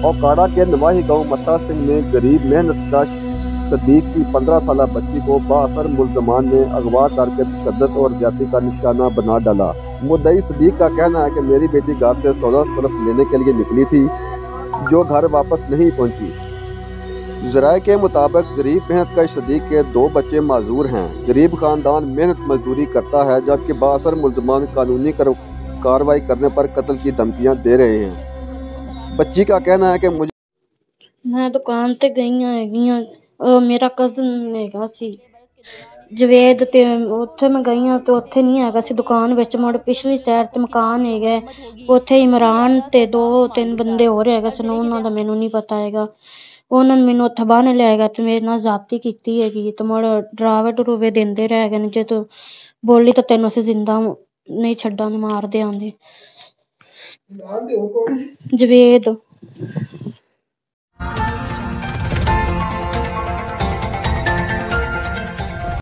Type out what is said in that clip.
ओकाड़ा के नवाही गांव मत्ता सिंह में गरीब मेहनतकश सदीक की 15 साला बच्ची को बाअसर मुल्जमान ने अगवा करके तशद्दुद और ज्यादती का निशाना बना डाला। मुद्दई सदीक का कहना है कि मेरी बेटी घर से सौदा सरफ लेने के लिए निकली थी, जो घर वापस नहीं पहुंची। ज़राए के मुताबिक गरीब मेहनतकश सदीक के 2 बच्चे माजूर हैं। गरीब खानदान मेहनत मजदूरी करता है, जबकि बाअसर मुल्जमान कानूनी कार्रवाई करने पर कत्ल की धमकियां दे रहे हैं। बच्ची का कहना है कि मुझे मैं दुकान ते गई हैगी मेरा कज़न हैगा सी जवेद ते उत्थे मैं गई हाँ तो उत्थे नहीं हैगा सी दुकान विच मुड़ पिछली साइड ते मकान हैगा उत्थे इमरान ते 2-3 बंदे होर हैगे सन उन्हां दा मैनूं नहीं पता हैगा। उन्हां ने मैनूं उत्थे बन्न लिया हैगा ते मेरे नाल ज़्यादती कीती हैगी ते मुड़ डरावे डरूवे देंदे रह गए जे तू बोली तो तैनूं असीं जिंदा नहीं छड्डांगे मार देंगे। जवेद